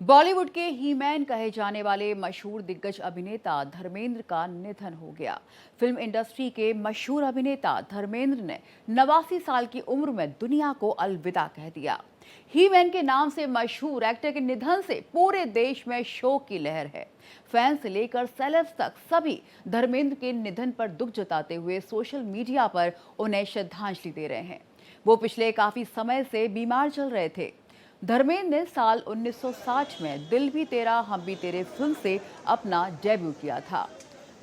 बॉलीवुड के हीमैन कहे जाने वाले मशहूर दिग्गज अभिनेता धर्मेंद्र का निधन हो गया। फिल्म इंडस्ट्री के मशहूर अभिनेता धर्मेंद्र ने 89 साल की उम्र में दुनिया को अलविदा कह दिया। हीमैन के नाम से मशहूर एक्टर के निधन से पूरे देश में शोक की लहर है। फैंस से लेकर सेलेब्स तक सभी धर्मेंद्र के निधन पर दुख जताते हुए सोशल मीडिया पर उन्हें श्रद्धांजलि दे रहे हैं। वो पिछले काफी समय से बीमार चल रहे थे। धर्मेंद्र ने साल 1960 में दिल भी तेरा हम भी तेरे फिल्म से अपना डेब्यू किया था।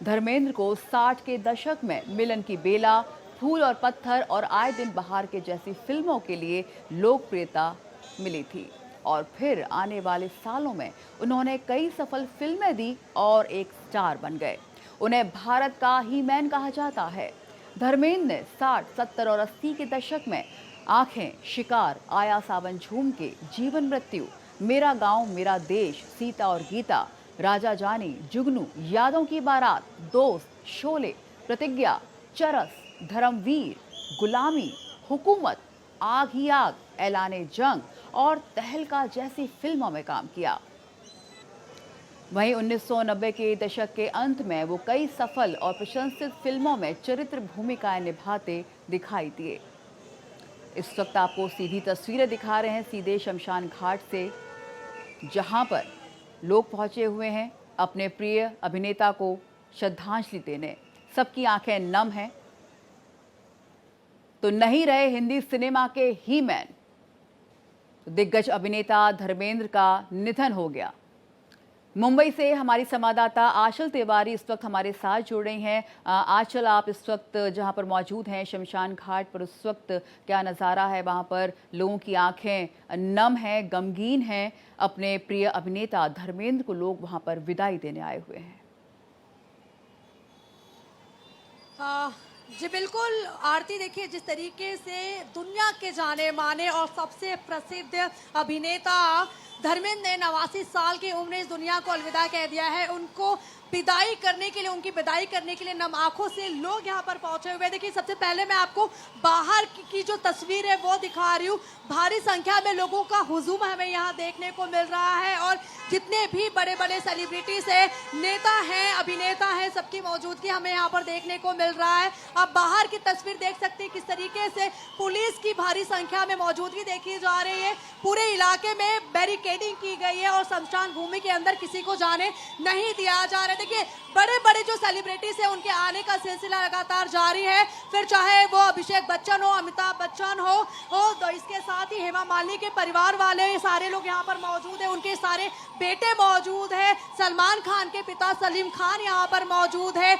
धर्मेंद्र को 60 के दशक में मिलन की बेला, फूल और पत्थर और आए दिन बहार के जैसी फिल्मों के लिए लोकप्रियता मिली थी और फिर आने वाले सालों में उन्होंने कई सफल फिल्में दी और एक स्टार बन गए। उन्हें भारत का हीमैन कहा जाता है। धर्मेंद्र ने 60, 70 और 80 के दशक में आंखें, शिकार, आया सावन झूम के, जीवन मृत्यु, मेरा गांव मेरा देश, सीता और गीता, राजा जानी, जुगनू, यादों की बारात, दोस्त, शोले, प्रतिज्ञा, चरस, धर्मवीर, गुलामी, हुकूमत, आग ही आग, ऐलाने जंग और तहलका जैसी फिल्मों में काम किया। वहीं 1990 के दशक के अंत में वो कई सफल और प्रशंसित फिल्मों में चरित्र भूमिकाएं निभाते दिखाई दिए। इस वक्त आपको सीधी तस्वीरें दिखा रहे हैं सीधे शमशान घाट से, जहां पर लोग पहुंचे हुए हैं अपने प्रिय अभिनेता को श्रद्धांजलि देने। सबकी आंखें नम हैं। तो नहीं रहे हिंदी सिनेमा के हीमैन। दिग्गज अभिनेता धर्मेंद्र का निधन हो गया। मुंबई से हमारी संवाददाता आंचल तिवारी इस वक्त हमारे साथ जुड़ रही हैं। आंचल, आप इस वक्त जहां पर मौजूद हैं शमशान घाट पर, उस वक्त क्या नज़ारा है वहां पर? लोगों की आंखें नम हैं, गमगीन हैं। अपने प्रिय अभिनेता धर्मेंद्र को लोग वहां पर विदाई देने आए हुए हैं। जी बिल्कुल आरती, देखिए जिस तरीके से दुनिया के जाने माने और सबसे प्रसिद्ध अभिनेता धर्मेंद्र ने 89 साल की उम्र में इस दुनिया को अलविदा कह दिया है। उनको विदाई करने के लिए, उनकी विदाई करने के लिए नम आंखों से लोग यहाँ पर पहुंचे हुए। देखिए सबसे पहले मैं आपको बाहर की जो तस्वीर है वो दिखा रही हूँ। भारी संख्या में लोगों का हुजूम हमें यहाँ देखने को मिल रहा है और जितने भी बड़े बड़े सेलिब्रिटीज है, नेता हैं, अभिनेता हैं, सबकी मौजूदगी हमें यहाँ पर देखने को मिल रहा है। आप बाहर की तस्वीर देख सकते हैं किस तरीके से पुलिस की भारी संख्या में मौजूदगी देखी जा रही है। पूरे इलाके में बैरिकेडिंग की गई है और शमशान भूमि के अंदर किसी को जाने नहीं दिया जा रहा है। देखिए बड़े बड़े जो सेलिब्रिटीज है उनके आने का सिलसिला लगातार जारी है। फिर चाहे वो अभिषेक बच्चन हो, अमिताभ बच्चन हो तो इसके साथ ही हेमा मालिनी के परिवार वाले सारे लोग यहाँ पर मौजूद है। उनके सारे बेटे मौजूद है। सलमान खान के पिता सलीम खान यहाँ पर मौजूद है।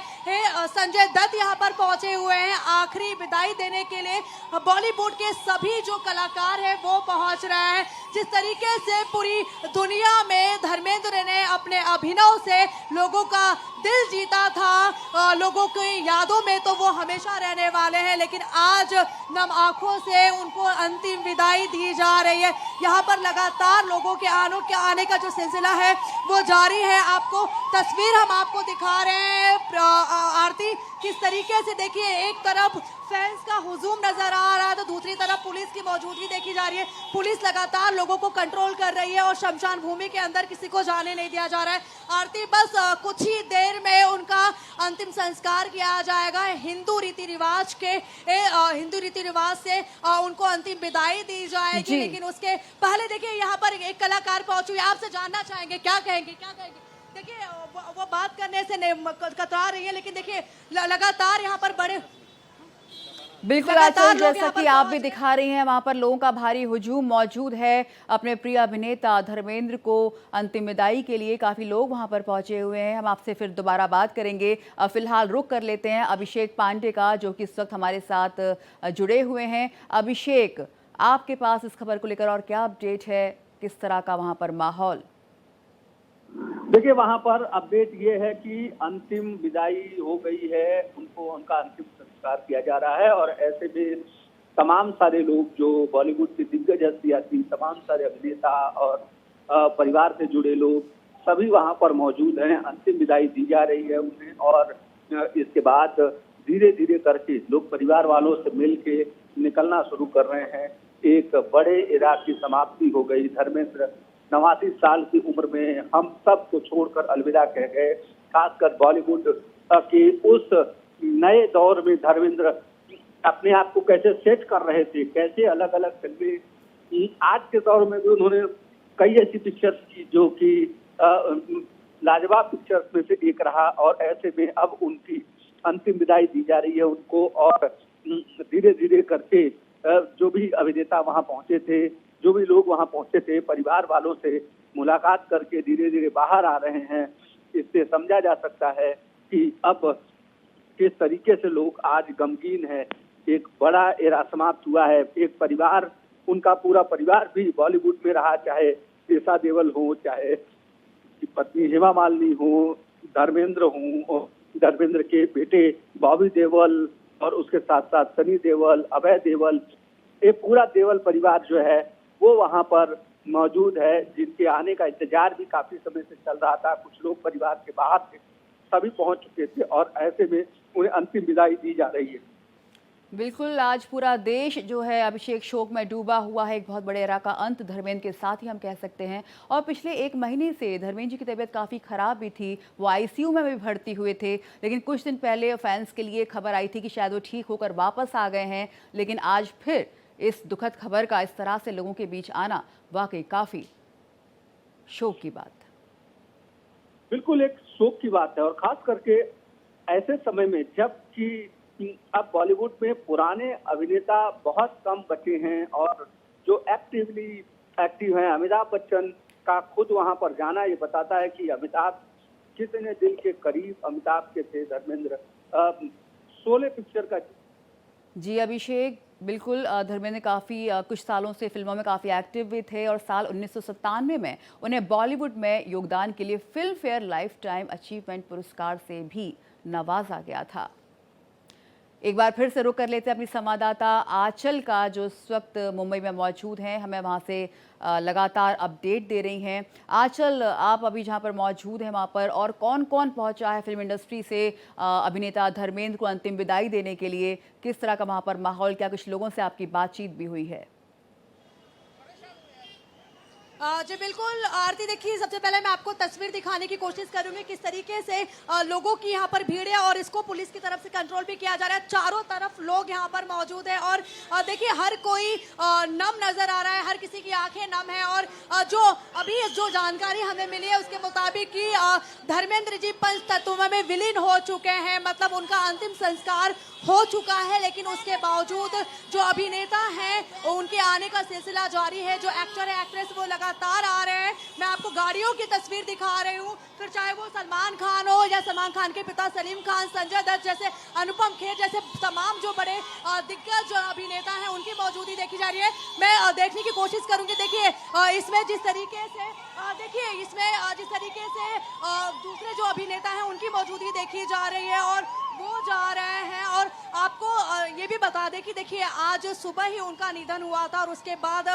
संजय दत्त यहाँ पर पहुंचे हुए हैं आखिरी विदाई देने के लिए। बॉलीवुड के सभी जो कलाकार हैं वो पहुंच रहे हैं। जिस तरीके से पूरी दुनिया में धर्मेंद्र ने अपने अभिनव से लोगों का दिल जीता था, लोगों की यादों में तो वो हमेशा रहने वाले हैं, लेकिन आज नम आंखों से उनको अंतिम विदाई दी जा रही है। यहाँ पर लगातार लोगों के आने का जो सिलसिला है वो जारी है। आपको तस्वीर हम आपको दिखा रहे हैं आरती, किस तरीके से देखिए एक तरफ फैंस का हुजूम नजर आ रहा है तो दूसरी तरफ पुलिस की मौजूदगी देखी जा रही है। पुलिस लगातार लोगों को कंट्रोल कर रही है और शमशान भूमि के अंदर किसी को जाने नहीं दिया जा रहा है। आरती, बस कुछ ही देर में उनका अंतिम संस्कार किया जाएगा। हिंदू रीति रिवाज से उनको अंतिम विदाई दी जाएगी, लेकिन उसके पहले देखिए यहाँ पर एक कलाकार पहुंचे हुए। आपसे जानना चाहेंगे, क्या कहेंगे? देखिए वो बात करने से कतरा रही है, लेकिन देखिए लगातार यहाँ पर बड़े बिल्कुल आंचल, जैसा कि आप भी दिखा रही हैं वहां पर लोगों का भारी हुजूम मौजूद है। अपने प्रिय अभिनेता धर्मेंद्र को अंतिम विदाई के लिए काफी लोग वहां पर पहुंचे हुए हैं। हम आपसे फिर दोबारा बात करेंगे। फिलहाल रुक कर लेते हैं अभिषेक पांडे का, जो कि इस वक्त हमारे साथ जुड़े हुए हैं। अभिषेक, आपके पास इस खबर को लेकर और क्या अपडेट है? किस तरह का वहां पर माहौल? देखिए वहां पर अपडेट ये है कि अंतिम विदाई हो गई है, उनका अंतिम संस्कार किया जा रहा है और ऐसे में तमाम सारे लोग जो बॉलीवुड की दिग्गज हस्तियां थी, तमाम सारे अभिनेता और परिवार से जुड़े लोग सभी वहां पर मौजूद हैं। अंतिम विदाई दी जा रही है उन्हें और इसके बाद धीरे धीरे करके लोग परिवार वालों से मिल के निकलना शुरू कर रहे हैं। एक बड़े इराक की समाप्ति हो गई। धर्मेंद्र 89 साल की उम्र में हम सब को छोड़कर अलविदा कह गए। खासकर बॉलीवुड के उस नए दौर में धर्मेंद्र अपने आप को कैसे सेट कर रहे थे, कैसे अलग अलग फिल्में, आज के दौर में भी उन्होंने कई ऐसी पिक्चर्स की जो कि लाजवाब पिक्चर्स में से एक रहा। और ऐसे में अब उनकी अंतिम विदाई दी जा रही है उनको, और धीरे धीरे करके जो भी अभिनेता वहां पहुंचे थे, जो भी लोग वहां पहुंचे थे, परिवार वालों से मुलाकात करके धीरे धीरे बाहर आ रहे हैं। इससे समझा जा सकता है कि अब किस तरीके से लोग आज गमगीन है। एक बड़ा एरा समाप्त हुआ है। एक परिवार, उनका पूरा परिवार भी बॉलीवुड में रहा, चाहे ईशा देओल हो, चाहे पत्नी हेमा मालिनी हो, धर्मेंद्र हो, धर्मेंद्र के बेटे बॉबी देओल, और उसके साथ साथ सनी देओल, अभय देओल, ये पूरा देओल परिवार जो है वो वहां पर मौजूद है, जिनके आने का इंतजार भी काफी समय से चल रहा था। कुछ लोग परिवार के बाहर थे, सभी पहुंच चुके थे, और ऐसे में उन्हें अंतिम विदाई दी जा रही है। बिल्कुल, आज पूरा देश जो है अभिषेक शोक में डूबा हुआ है। एक बहुत बड़े एरा का अंत धर्मेंद्र के साथ ही हम कह सकते हैं। और पिछले 1 महीने से धर्मेंद्र जी की तबीयत काफ़ी ख़राब भी थी, वो आईसीयू में भी भर्ती हुए थे। लेकिन कुछ दिन पहले फैंस के लिए खबर आई थी कि शायद वो ठीक होकर वापस आ गए हैं। लेकिन आज फिर इस दुखद खबर का इस तरह से लोगों के बीच आना वाकई काफ़ी शोक की बात। बिल्कुल एक शोक की बात है, और खास करके ऐसे समय में जबकि अब बॉलीवुड में पुराने अभिनेता बहुत कम बचे हैं, और जो एक्टिव हैं, अमिताभ बच्चन का खुद वहां पर जाना ये बताता है कि अमिताभ कितने दिल के करीब अमिताभ के थे धर्मेंद्र। 16 पिक्चर का। जी अभिषेक, बिल्कुल धर्मेंद्र काफ़ी कुछ सालों से फिल्मों में काफ़ी एक्टिव भी थे और साल 1997 में उन्हें बॉलीवुड में योगदान के लिए film fair life time achievement पुरस्कार से भी नवाजा गया था। एक बार फिर से रुक कर लेते हैं अपनी संवाददाता आंचल का, जो इस वक्त मुंबई में मौजूद हैं, हमें वहां से लगातार अपडेट दे रही हैं। आंचल, आप अभी जहां पर मौजूद हैं वहां पर और कौन कौन पहुंचा है फिल्म इंडस्ट्री से अभिनेता धर्मेंद्र को अंतिम विदाई देने के लिए? किस तरह का वहां पर माहौल, क्या कुछ लोगों से आपकी बातचीत भी हुई है? जी बिल्कुल आरती, देखिए सबसे पहले मैं आपको तस्वीर दिखाने की कोशिश करूंगी किस तरीके से लोगों की यहाँ पर भीड़ है, और इसको पुलिस की तरफ से कंट्रोल भी किया जा रहा है। चारों तरफ लोग यहाँ पर मौजूद है, और देखिए हर कोई नम नजर आ रहा है, हर किसी की आंखें नम है। और जो जानकारी हमें मिली है उसके मुताबिक कि धर्मेंद्र जी पंच तत्व में विलीन हो चुके हैं, मतलब उनका अंतिम संस्कार हो चुका है। लेकिन उसके बावजूद जो अभिनेता हैं उनके आने का सिलसिला जारी है। जो एक्टर है, एक्ट्रेस, वो लगातार आ रहे हैं। मैं आपको गाड़ियों की तस्वीर दिखा रही हूँ, फिर चाहे वो सलमान खान हो या सलमान खान के पिता सलीम खान, संजय दत्त जैसे, अनुपम खेर जैसे तमाम जो बड़े दिग्गज अभिनेता हैं उनकी मौजूदगी देखी जा रही है। मैं देखने की कोशिश करूंगी। देखिए इसमें जिस तरीके से दूसरे जो अभिनेता हैं उनकी मौजूदगी देखी जा रही है, और वो जा रहे हैं। और आपको ये भी बता दें कि देखिए आज सुबह ही उनका निधन हुआ था, और उसके बाद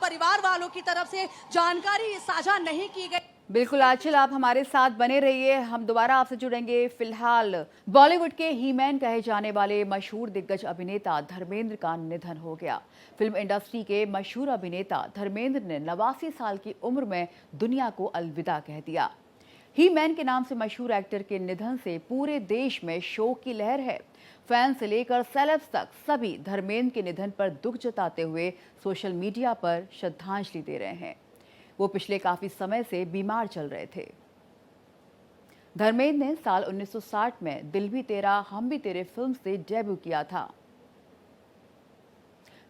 परिवार वालों की तरफ से जानकारी साझा नहीं की गई। बिल्कुल आंचल, आप हमारे साथ बने रहिए, हम दोबारा आपसे जुड़ेंगे। फिलहाल बॉलीवुड के हीमैन कहे जाने वाले मशहूर दिग्गज अभिनेता धर्मेंद्र का निधन हो गया। फिल्म इंडस्ट्री के मशहूर अभिनेता धर्मेंद्र ने 89 साल की उम्र में दुनिया को अलविदा कह दिया। हीमैन के नाम से मशहूर एक्टर के निधन से पूरे देश में शोक की लहर है। फैन से लेकर सेलेब्स तक सभी धर्मेंद्र के निधन पर दुख जताते हुए सोशल मीडिया पर श्रद्धांजलि दे रहे हैं। वो पिछले काफी समय से बीमार चल रहे थे। धर्मेंद्र ने साल 1960 में दिल भी तेरा हम भी तेरे फिल्म से डेब्यू किया था।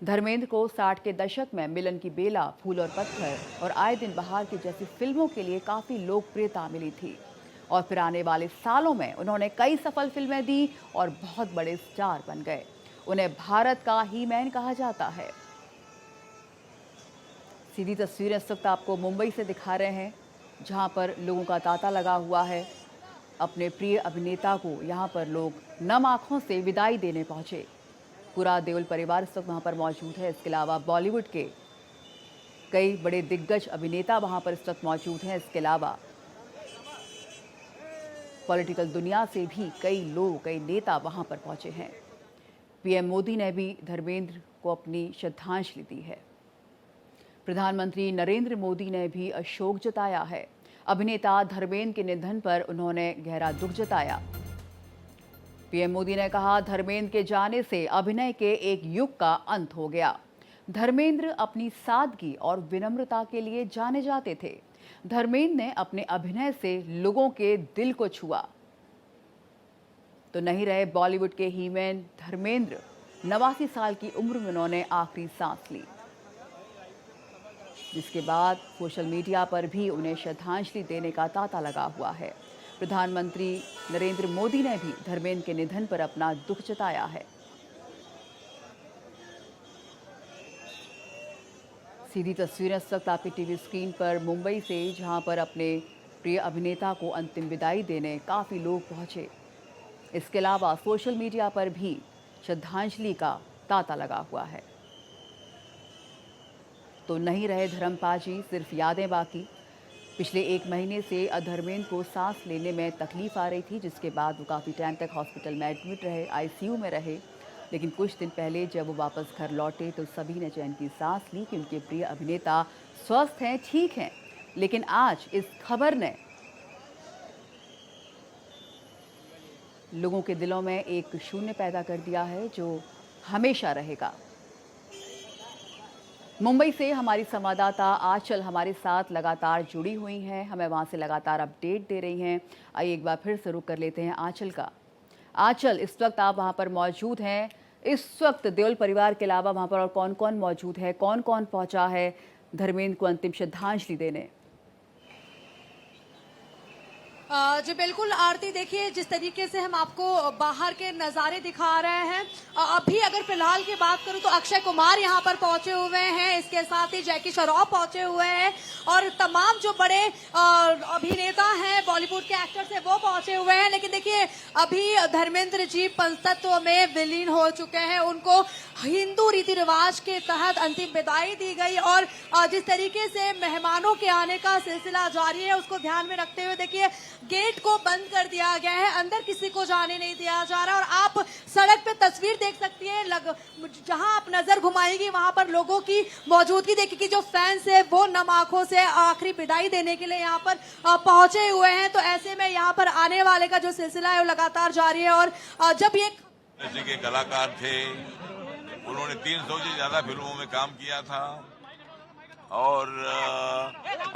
धर्मेंद्र को 60 के दशक में मिलन की बेला, फूल और पत्थर और आए दिन बहार की जैसी फिल्मों के लिए काफी लोकप्रियता मिली थी, और फिर आने वाले सालों में उन्होंने कई सफल फिल्में दी और बहुत बड़े स्टार बन गए। उन्हें भारत का हीमैन कहा जाता है। सीधी तस्वीरें इस वक्त आपको मुंबई से दिखा रहे हैं, जहां पर लोगों का तांता लगा हुआ है। अपने प्रिय अभिनेता को यहां पर लोग नम आंखों से विदाई देने पहुंचे। पूरा देओल परिवार इस वक्त वहां पर मौजूद है। इसके अलावा बॉलीवुड के कई बड़े दिग्गज अभिनेता वहां पर इस वक्त मौजूद हैं। इसके अलावा पॉलिटिकल दुनिया से भी कई लोग, कई नेता वहां पर पहुंचे हैं। पीएम मोदी ने भी धर्मेंद्र को अपनी श्रद्धांजलि दी है। प्रधानमंत्री नरेंद्र मोदी ने भी शोक जताया है। अभिनेता धर्मेंद्र के निधन पर उन्होंने गहरा दुख जताया। पीएम मोदी ने कहा, धर्मेंद्र के जाने से अभिनय के एक युग का अंत हो गया। धर्मेंद्र अपनी सादगी और विनम्रता के लिए जाने जाते थे। धर्मेंद्र ने अपने अभिनय से लोगों के दिल को छुआ। तो नहीं रहे बॉलीवुड के हीमैन धर्मेंद्र। 89 साल की उम्र में उन्होंने आखिरी सांस ली, जिसके बाद सोशल मीडिया पर भी उन्हें श्रद्धांजलि देने का तांता लगा हुआ है। प्रधानमंत्री नरेंद्र मोदी ने भी धर्मेंद्र के निधन पर अपना दुख जताया है। सीधी तस्वीरें इस वक्त आपकी टीवी स्क्रीन पर मुंबई से, जहां पर अपने प्रिय अभिनेता को अंतिम विदाई देने काफ़ी लोग पहुंचे। इसके अलावा सोशल मीडिया पर भी श्रद्धांजलि का तांता लगा हुआ है। तो नहीं रहे धर्मपाल जी, सिर्फ यादें बाकी। पिछले 1 महीने से धर्मेंद्र को सांस लेने में तकलीफ आ रही थी, जिसके बाद वो काफ़ी टाइम तक हॉस्पिटल में एडमिट रहे, आईसीयू में रहे। लेकिन कुछ दिन पहले जब वो वापस घर लौटे तो सभी ने चैन की सांस ली कि उनके प्रिय अभिनेता स्वस्थ हैं, ठीक हैं। लेकिन आज इस खबर ने लोगों के दिलों में एक शून्य पैदा कर दिया है, जो हमेशा रहेगा। मुंबई से हमारी संवाददाता आंचल हमारे साथ लगातार जुड़ी हुई हैं, हमें वहां से लगातार अपडेट दे रही हैं। आइए एक बार फिर से रुक कर लेते हैं आंचल का। आंचल, इस वक्त आप वहां पर मौजूद हैं। इस वक्त देओल परिवार के अलावा वहां पर और कौन कौन मौजूद है, कौन कौन पहुंचा है धर्मेंद्र को अंतिम श्रद्धांजलि देने? जी बिल्कुल आरती, देखिए जिस तरीके से हम आपको बाहर के नज़ारे दिखा रहे हैं, अभी अगर फिलहाल की बात करूं तो अक्षय कुमार यहां पर पहुंचे हुए हैं, इसके साथ ही जैकी श्रॉफ पहुंचे हुए हैं और तमाम जो बड़े अभिनेता हैं बॉलीवुड के एक्टर्स हैं वो पहुंचे हुए हैं। लेकिन देखिए अभी धर्मेंद्र जी पंचतत्व में विलीन हो चुके हैं। उनको हिंदू रीति रिवाज के तहत अंतिम विदाई दी गई और जिस तरीके से मेहमानों के आने का सिलसिला जारी है, उसको ध्यान में रखते हुए देखिए गेट को बंद कर दिया गया है, अंदर किसी को जाने नहीं दिया जा रहा। और आप सड़क पे तस्वीर देख सकती हैं, जहां आप नजर घुमाएंगी वहां पर लोगों की मौजूदगी देखिए। जो फैंस है वो नम आंखों से आखिरी विदाई देने के लिए यहां पर पहुंचे हुए हैं। तो ऐसे में यहां पर आने वाले का जो सिलसिला है वो लगातार जारी है। और जब ये के कलाकार थे, उन्होंने 300 से ज्यादा फिल्मों में काम किया था और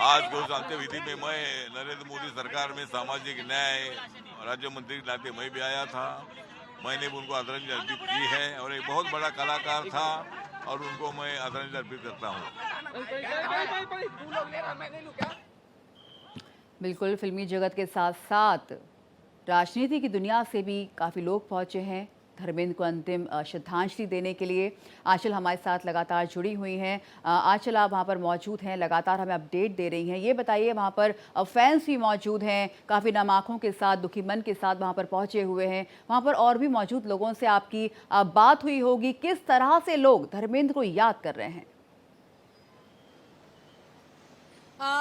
आज को अंत्य विधि में मैं नरेंद्र मोदी सरकार में सामाजिक न्याय राज्य मंत्री के नाते मैं भी आया था। मैंने भी उनको आदरांजलि अर्पित की है और एक बहुत बड़ा कलाकार था और उनको मैं आदरांजलि अर्पित करता हूँ। बिल्कुल, फिल्मी जगत के साथ साथ राजनीति की दुनिया से भी काफ़ी लोग पहुंचे हैं धर्मेंद्र को अंतिम श्रद्धांजलि देने के लिए। आंचल हमारे साथ लगातार जुड़ी हुई हैं। आंचल, आप वहाँ पर मौजूद हैं, लगातार हमें अपडेट दे रही हैं। ये बताइए, वहाँ पर फैंस भी मौजूद हैं, काफ़ी नम आँखों के साथ, दुखी मन के साथ वहाँ पर पहुँचे हुए हैं। वहाँ पर और भी मौजूद लोगों से आपकी बात हुई होगी, किस तरह से लोग धर्मेंद्र को याद कर रहे हैं?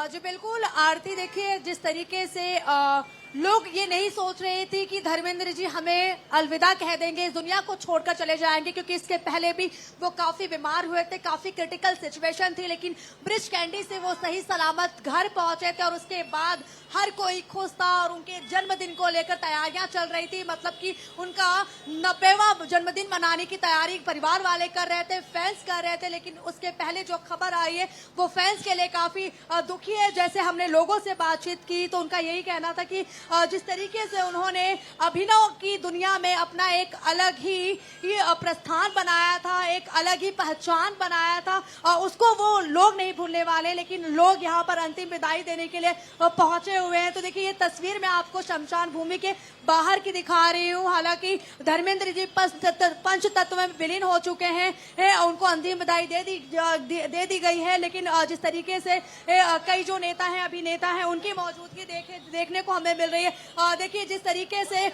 जी बिल्कुल आरती, देखिए जिस तरीके से लोग ये नहीं सोच रहे थे कि धर्मेंद्र जी हमें अलविदा कह देंगे, इस दुनिया को छोड़कर चले जाएंगे, क्योंकि इसके पहले भी वो काफी बीमार हुए थे, काफी क्रिटिकल सिचुएशन थी। लेकिन ब्रिज कैंडी से वो सही सलामत घर पहुंचे थे और उसके बाद हर कोई खुश था और उनके जन्मदिन को लेकर तैयारियां चल रही थी। मतलब कि उनका 90वां जन्मदिन मनाने की तैयारी परिवार वाले कर रहे थे, फैंस कर रहे थे। लेकिन उसके पहले जो खबर आई है वो फैंस के लिए काफी दुखी है। जैसे हमने लोगों से बातचीत की तो उनका यही कहना था कि जिस तरीके से उन्होंने अभिनव की दुनिया में अपना एक अलग ही प्रस्थान बनाया था, एक अलग ही पहचान बनाया था, उसको वो लोग नहीं भूलने वाले। लेकिन लोग यहाँ पर अंतिम विदाई देने के लिए पहुंचे हुए हैं। तो देखिए ये तस्वीर मैं आपको शमशान भूमि के बाहर की दिखा रही हूँ। हालांकि धर्मेंद्र जी पंच तत्व में विलीन हो चुके हैं, उनको अंतिम विदाई दे दी गई है। लेकिन जिस तरीके से कई जो नेता हैं, अभिनेता हैं, उनकी मौजूदगी देखने को हमें मिल रही है। देखिए जिस तरीके से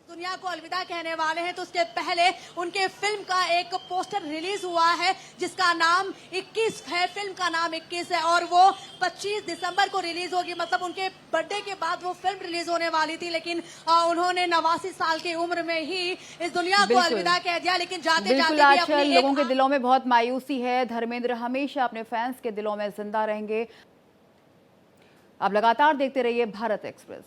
दुनिया दुनिया को अलविदा कहने वाले हैं, तो उसके पहले उनके फिल्म का एक पोस्टर रिलीज हुआ है जिसका नाम 21 है। फिल्म का नाम 21 है और वो 25 दिसंबर को रिलीज होगी, मतलब उनके बर्थडे के बाद वो फिल्म रिलीज होने वाली थी, लेकिन उन्होंने 89 साल की उम्र में ही इस दुनिया को अलविदा कह दिया। लेकिन जाते जाते भी आजकल लोगों के दिलों में बहुत मायूसी है। धर्मेंद्र हमेशा अपने फैंस के दिलों में जिंदा रहेंगे। आप लगातार देखते रहिए भारत एक्सप्रेस।